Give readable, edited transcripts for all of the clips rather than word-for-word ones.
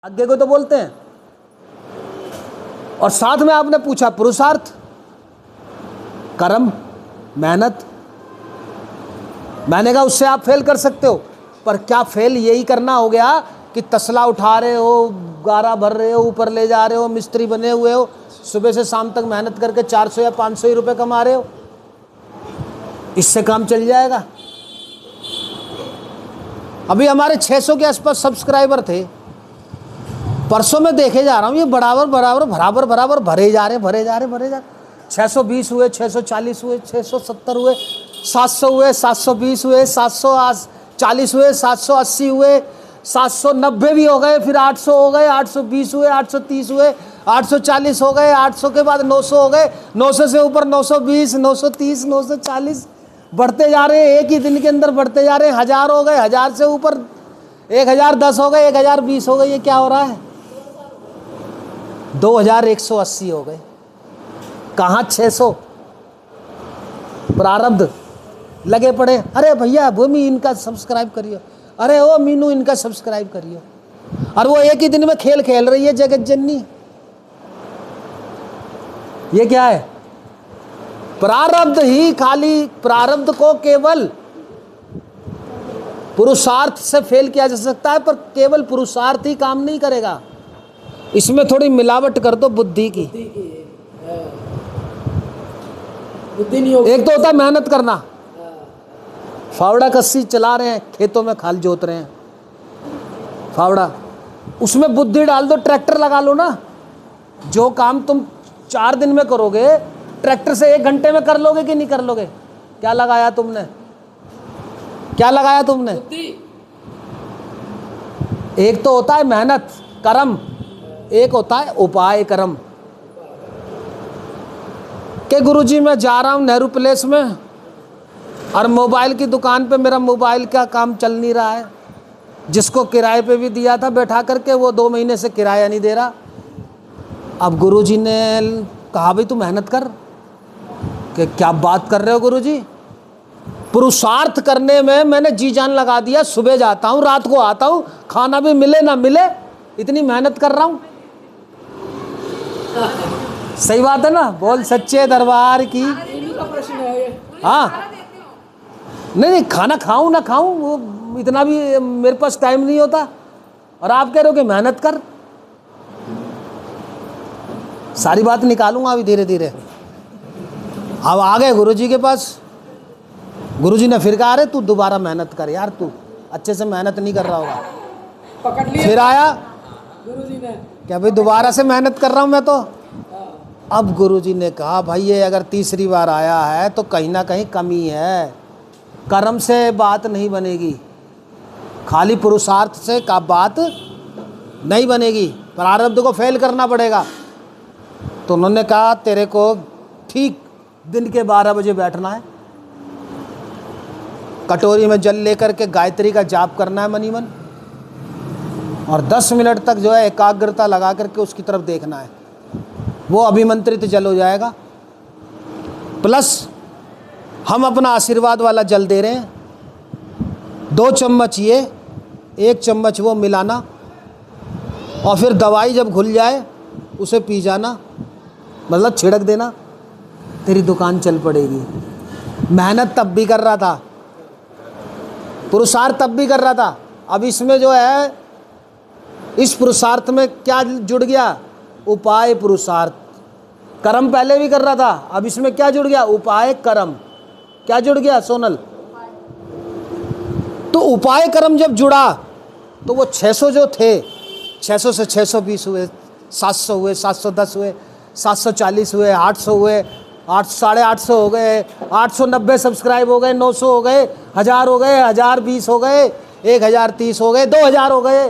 आगे को तो बोलते हैं। और साथ में आपने पूछा पुरुषार्थ, कर्म, मेहनत। मैंने कहा उससे आप फेल कर सकते हो, पर क्या फेल यही करना हो गया कि तसला उठा रहे हो, गारा भर रहे हो, ऊपर ले जा रहे हो, मिस्त्री बने हुए हो, सुबह से शाम तक मेहनत करके 400 या 500 ही रुपए कमा रहे हो? इससे काम चल जाएगा? अभी हमारे 600 के आसपास सब्सक्राइबर थे। परसों में देखे जा रहा हूँ ये बराबर बराबर बराबर बराबर भरे जा रहे 620 हुए, 640 हुए, 670 हुए, 700 हुए, 720 हुए, 740 हुए, 780 हुए, 790 भी हो गए, फिर 800 हो गए, 820 हुए, 830 हुए, 840 हो गए, 800 के बाद 900 हो गए, 900 से ऊपर 920, 930, 940 बढ़ते जा रहे हैं। एक ही दिन के अंदर बढ़ते जा रहे हैं। 1000 हो गए, 1000 से ऊपर 1010 हो गए, 1020 हो गए। ये क्या हो रहा है? 2180 हो गए। कहाँ 600? प्रारब्ध लगे पड़े। अरे भैया भूमि इनका सब्सक्राइब करियो, अरे ओ मीनू इनका सब्सक्राइब करियो। और वो एक ही दिन में खेल खेल रही है जगत जननी। ये क्या है? प्रारब्ध ही, खाली प्रारब्ध को केवल पुरुषार्थ से फेल किया जा सकता है, पर केवल पुरुषार्थ ही काम नहीं करेगा। इसमें थोड़ी मिलावट कर दो बुद्धि की। बुद्धि नहीं होगी। एक तो होता है मेहनत करना, फावड़ा कस्सी चला रहे हैं, खेतों में खाल जोत रहे हैं, फावड़ा, उसमें बुद्धि डाल दो, ट्रैक्टर लगा लो ना। जो काम तुम 4 दिन में करोगे, ट्रैक्टर से 1 घंटे में कर लोगे कि नहीं कर लोगे? क्या लगाया तुमने? क्या लगाया तुमने? एक तो होता है मेहनत कर्म, एक होता है उपाय कर्म। के गुरुजी मैं जा रहा हूँ नेहरू प्लेस में और मोबाइल की दुकान पे मेरा मोबाइल का काम चल नहीं रहा है। जिसको किराए पे भी दिया था बैठा करके, वो 2 महीने से किराया नहीं दे रहा। अब गुरुजी ने कहा भाई तू मेहनत कर। कि क्या बात कर रहे हो गुरुजी? पुरुषार्थ करने में मैंने जी जान लगा दिया। सुबह जाता हूँ, रात को आता हूँ, खाना भी मिले ना मिले, इतनी मेहनत कर रहा हूँ। सही बात है ना? बोल सच्चे दरबार की। प्रश्न है। हाँ, नहीं खाना खाऊं ना खाऊं, वो इतना भी मेरे पास टाइम नहीं होता। और आप कह रहे हो कि मेहनत कर। सारी बात निकालूंगा अभी धीरे धीरे। अब आ गए गुरुजी के पास। गुरुजी ने फिर कहा अरे तू दोबारा मेहनत कर यार, तू अच्छे से मेहनत नहीं कर रहा होगा। पकड़ लिया फिर आया गुरुजी ने। क्या भाई दोबारा से मेहनत कर रहा हूँ मैं तो। अब गुरुजी ने कहा भाई ये अगर तीसरी बार आया है तो कहीं ना कहीं कमी है। कर्म से बात नहीं बनेगी, खाली पुरुषार्थ से का बात नहीं बनेगी, प्रारब्ध को फेल करना पड़ेगा। तो उन्होंने कहा तेरे को ठीक दिन के 12 बजे बैठना है, कटोरी में जल लेकर के गायत्री का जाप करना है मनी मन, और 10 मिनट तक जो है एकाग्रता लगा करके उसकी तरफ देखना है। वो अभिमंत्रित जल हो जाएगा। प्लस हम अपना आशीर्वाद वाला जल दे रहे हैं। 2 चम्मच ये, 1 चम्मच वो मिलाना, और फिर दवाई जब घुल जाए उसे पी जाना, मतलब छिड़क देना। तेरी दुकान चल पड़ेगी। मेहनत तब भी कर रहा था, पुरुषार्थ तब भी कर रहा था। अब इसमें जो है, इस पुरुषार्थ में क्या जुड़ गया? उपाय पुरुषार्थ। कर्म पहले भी कर रहा था, अब इसमें क्या जुड़ गया? उपाय कर्म। क्या जुड़ गया सोनल? तो उपाय कर्म जब जुड़ा तो वो 600 जो थे, 600 से 620 हुए, 700 हुए, 710 हुए, 740 हुए, 800 हुए, 850 हो गए, 890 सब्सक्राइब हो गए, 900 हो गए, 1000 हो गए, 1020 हो गए, 1030 हो गए, 2000 हो गए।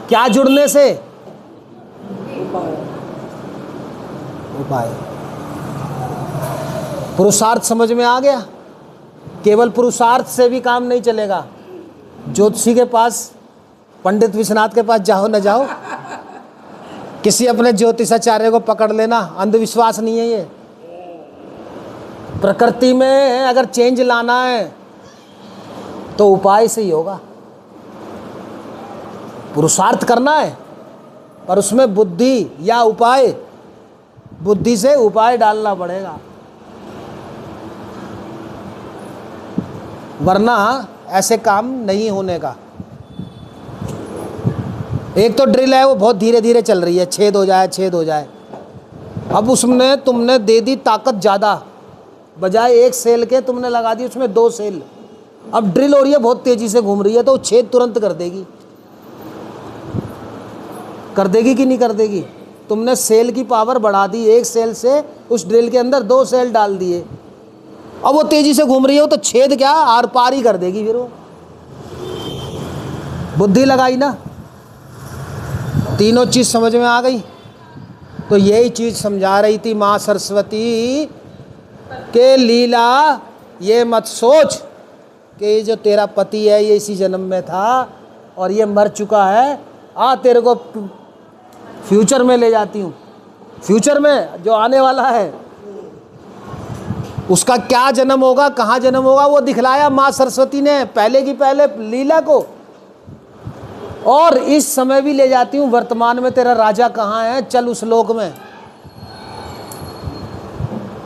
क्या जुड़ने से? उपाय। पुरुषार्थ समझ में आ गया? केवल पुरुषार्थ से भी काम नहीं चलेगा। ज्योतिषी के पास, पंडित विश्वनाथ के पास जाओ न जाओ, किसी अपने ज्योतिषाचार्य को पकड़ लेना, अंधविश्वास नहीं है ये। प्रकृति में अगर चेंज लाना है तो उपाय से ही होगा। पुरुषार्थ करना है, पर उसमें बुद्धि या उपाय, बुद्धि से उपाय डालना पड़ेगा, वरना ऐसे काम नहीं होने का। एक तो ड्रिल है वो बहुत धीरे धीरे चल रही है, छेद हो जाए छेद हो जाए। अब उसमें तुमने दे दी ताकत ज़्यादा, बजाय एक सेल के तुमने लगा दी उसमें 2 सेल। अब ड्रिल हो रही है, बहुत तेज़ी से घूम रही है, तो वो छेद तुरंत कर देगी। कर देगी कि नहीं कर देगी? तुमने सेल की पावर बढ़ा दी, एक सेल से उस ड्रिल के अंदर 2 सेल डाल दिए, अब वो तेज़ी से घूम रही है, वो तो छेद क्या आर पार ही कर देगी। फिर वो बुद्धि लगाई ना, तीनों चीज़ समझ में आ गई। तो यही चीज़ समझा रही थी माँ सरस्वती के लीला ये मत सोच कि ये जो तेरा पति है ये इसी जन्म में था और ये मर चुका है, तेरे को फ्यूचर में ले जाती हूँ, फ्यूचर में जो आने वाला है उसका क्या जन्म होगा, कहाँ जन्म होगा, वो दिखलाया माँ सरस्वती ने पहले की पहले लीला को। और इस समय भी ले जाती हूँ, वर्तमान में तेरा राजा कहाँ है, चल उस लोक में।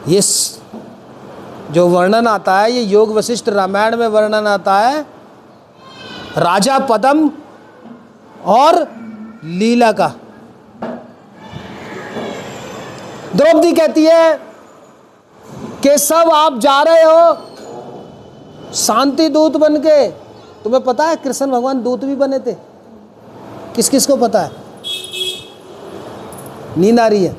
ये जो वर्णन आता है, ये योग वशिष्ठ रामायण में वर्णन आता है राजा पद्म और लीला का। द्रौपदी कहती है केशव आप जा रहे हो शांति दूत बन के। तुम्हें पता है कृष्ण भगवान दूत भी बने थे? किस किस को पता है? नींद आ रही है?